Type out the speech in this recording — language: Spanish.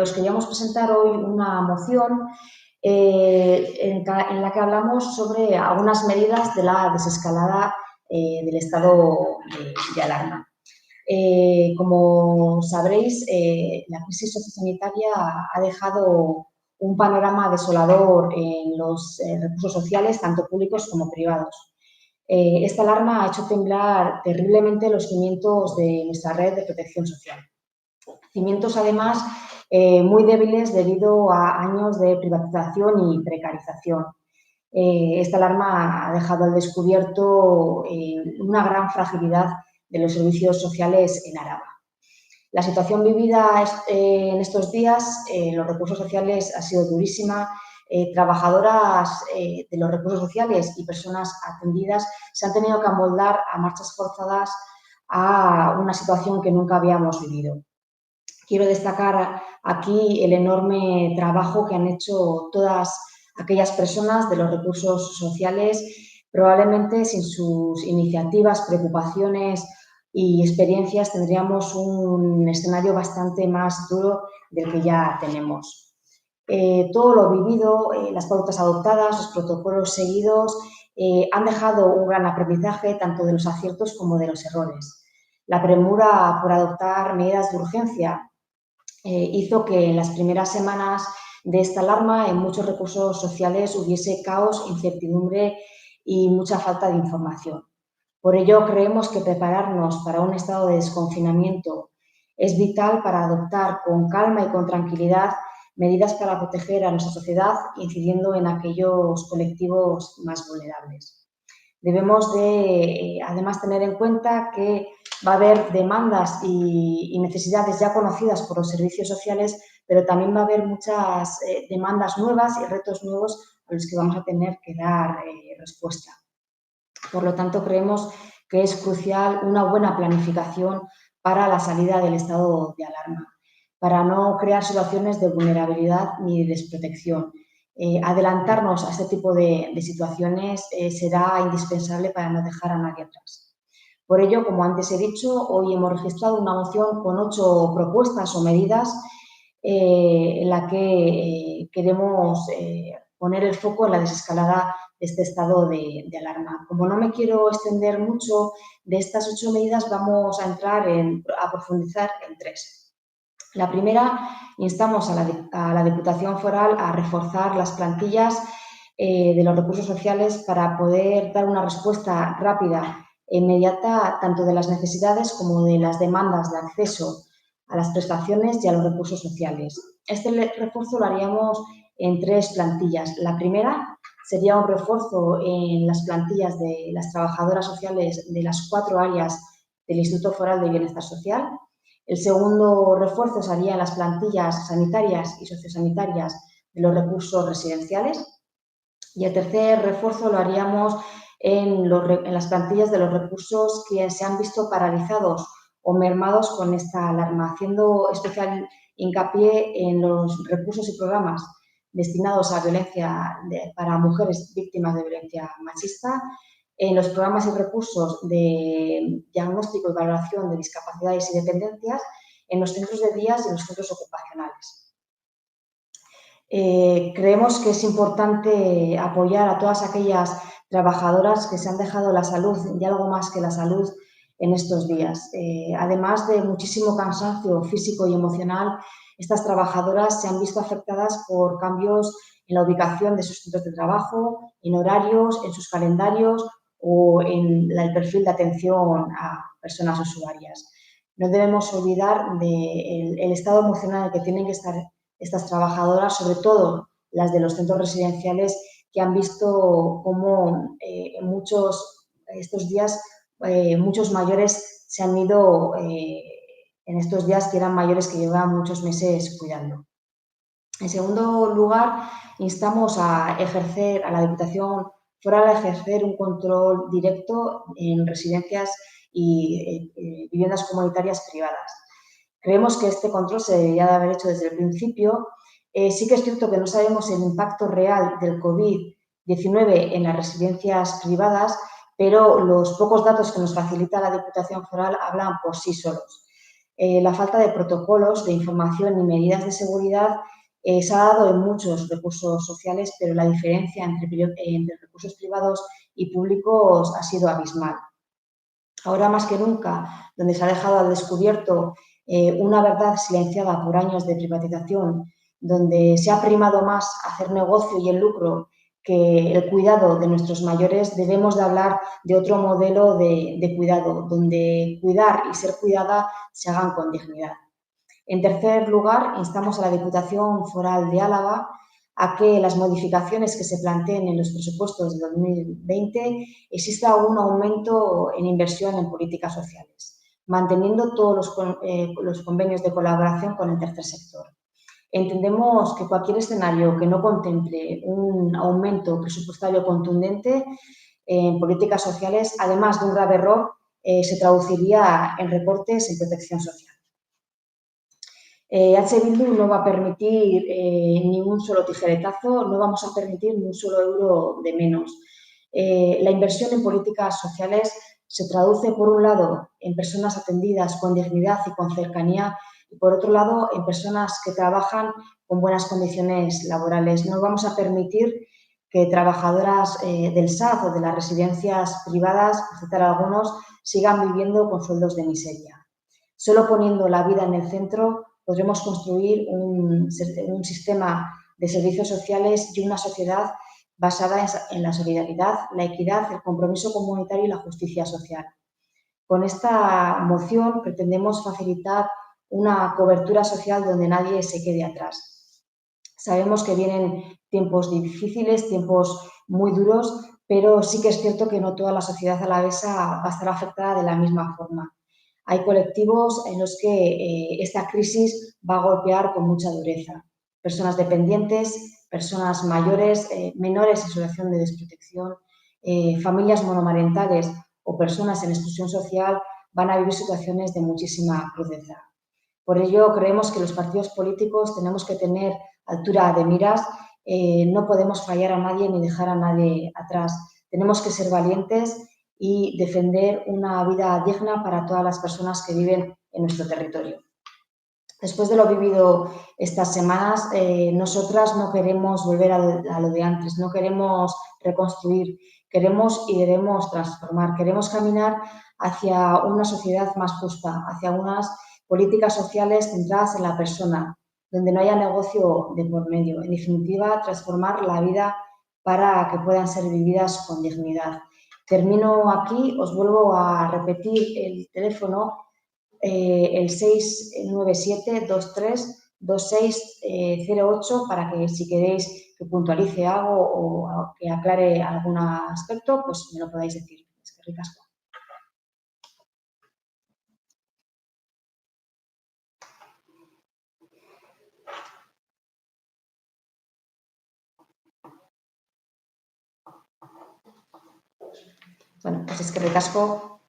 Os queríamos presentar hoy una moción en la que hablamos sobre algunas medidas de la desescalada del estado de alarma. Como sabréis, la crisis sociosanitaria ha dejado un panorama desolador en los recursos sociales, tanto públicos como privados. Esta alarma ha hecho temblar terriblemente los cimientos de nuestra red de protección social. Cimientos, además, muy débiles debido a años de privatización y precarización. Esta alarma ha dejado al descubierto una gran fragilidad de los servicios sociales en Araba. La situación vivida en estos días, los recursos sociales, ha sido durísima. Trabajadoras de los recursos sociales y personas atendidas se han tenido que amoldar a marchas forzadas a una situación que nunca habíamos vivido. Quiero destacar aquí el enorme trabajo que han hecho todas aquellas personas de los recursos sociales. Probablemente sin sus iniciativas, preocupaciones y experiencias tendríamos un escenario bastante más duro del que ya tenemos. Todo lo vivido, las pautas adoptadas, los protocolos seguidos han dejado un gran aprendizaje tanto de los aciertos como de los errores. La premura por adoptar medidas de urgencia hizo que en las primeras semanas de esta alarma en muchos recursos sociales hubiese caos, incertidumbre y mucha falta de información. Por ello, creemos que prepararnos para un estado de desconfinamiento es vital para adoptar con calma y con tranquilidad medidas para proteger a nuestra sociedad, incidiendo en aquellos colectivos más vulnerables. Debemos además tener en cuenta que va a haber demandas y necesidades ya conocidas por los servicios sociales, pero también va a haber muchas demandas nuevas y retos nuevos a los que vamos a tener que dar respuesta. Por lo tanto, creemos que es crucial una buena planificación para la salida del estado de alarma, para no crear situaciones de vulnerabilidad ni de desprotección. Adelantarnos a este tipo de situaciones será indispensable para no dejar a nadie atrás. Por ello, como antes he dicho, hoy hemos registrado una moción con 8 propuestas o medidas en la que queremos poner el foco en la desescalada de este estado de alarma. Como no me quiero extender mucho de estas 8 medidas, vamos a entrar a profundizar en 3. La primera, instamos a la Diputación Foral a reforzar las plantillas de los recursos sociales para poder dar una respuesta rápida e inmediata tanto de las necesidades como de las demandas de acceso a las prestaciones y a los recursos sociales. Este refuerzo lo haríamos en 3 plantillas. La primera sería un refuerzo en las plantillas de las trabajadoras sociales de las 4 áreas del Instituto Foral de Bienestar Social. El segundo refuerzo sería en las plantillas sanitarias y sociosanitarias de los recursos residenciales. Y el tercer refuerzo lo haríamos en las plantillas de los recursos que se han visto paralizados o mermados con esta alarma, haciendo especial hincapié en los recursos y programas destinados a violencia para mujeres víctimas de violencia machista, en los programas y recursos de diagnóstico y valoración de discapacidades y dependencias, en los centros de días y en los centros ocupacionales. Creemos que es importante apoyar a todas aquellas trabajadoras que se han dejado la salud y algo más que la salud en estos días. Además de muchísimo cansancio físico y emocional, estas trabajadoras se han visto afectadas por cambios en la ubicación de sus centros de trabajo, en horarios, en sus calendarios o en el perfil de atención a personas usuarias. No debemos olvidar del estado emocional en el que tienen que estar estas trabajadoras, sobre todo las de los centros residenciales, que han visto cómo estos días muchos mayores se han ido en estos días, que eran mayores que llevaban muchos meses cuidando. En segundo lugar, instamos a la Diputación Foral a ejercer un control directo en residencias y viviendas comunitarias privadas. Creemos que este control se debería de haber hecho desde el principio. Sí que es cierto que no sabemos el impacto real del COVID-19 en las residencias privadas, pero los pocos datos que nos facilita la Diputación Foral hablan por sí solos. La falta de protocolos de información y medidas de seguridad se ha dado en muchos recursos sociales, pero la diferencia entre recursos privados y públicos ha sido abismal. Ahora más que nunca, donde se ha dejado al descubierto una verdad silenciada por años de privatización, donde se ha primado más hacer negocio y el lucro que el cuidado de nuestros mayores, debemos de hablar de otro modelo de cuidado, donde cuidar y ser cuidada se hagan con dignidad. En tercer lugar, instamos a la Diputación Foral de Álava a que las modificaciones que se planteen en los presupuestos de 2020 exista un aumento en inversión en políticas sociales, manteniendo todos los convenios de colaboración con el tercer sector. Entendemos que cualquier escenario que no contemple un aumento presupuestario contundente en políticas sociales, además de un grave error, se traduciría en recortes en protección social. Bildu no va a permitir ni un solo tijeretazo, no vamos a permitir ni un solo euro de menos. La inversión en políticas sociales se traduce, por un lado, en personas atendidas con dignidad y con cercanía, y por otro lado, en personas que trabajan con buenas condiciones laborales. No vamos a permitir que trabajadoras del SAD o de las residencias privadas, por citar algunos, sigan viviendo con sueldos de miseria. Solo poniendo la vida en el centro podremos construir un sistema de servicios sociales y una sociedad basada en la solidaridad, la equidad, el compromiso comunitario y la justicia social. Con esta moción pretendemos facilitar una cobertura social donde nadie se quede atrás. Sabemos que vienen tiempos difíciles, tiempos muy duros, pero sí que es cierto que no toda la sociedad alavesa va a estar afectada de la misma forma. Hay colectivos en los que esta crisis va a golpear con mucha dureza. Personas dependientes, personas mayores, menores en situación de desprotección, familias monomarentales o personas en exclusión social van a vivir situaciones de muchísima crudeza. Por ello, creemos que los partidos políticos tenemos que tener altura de miras, no podemos fallar a nadie ni dejar a nadie atrás. Tenemos que ser valientes y defender una vida digna para todas las personas que viven en nuestro territorio. Después de lo vivido estas semanas, nosotras no queremos volver a lo de antes, no queremos reconstruir, queremos y debemos transformar, queremos caminar hacia una sociedad más justa, hacia unas políticas sociales centradas en la persona, donde no haya negocio de por medio. En definitiva, transformar la vida para que puedan ser vividas con dignidad. Termino aquí, os vuelvo a repetir el teléfono, el 697-23-2608 para que si queréis que puntualice algo o que aclare algún aspecto, pues me lo podáis decir. Es que ricasco. Bueno, pues es que ricasco.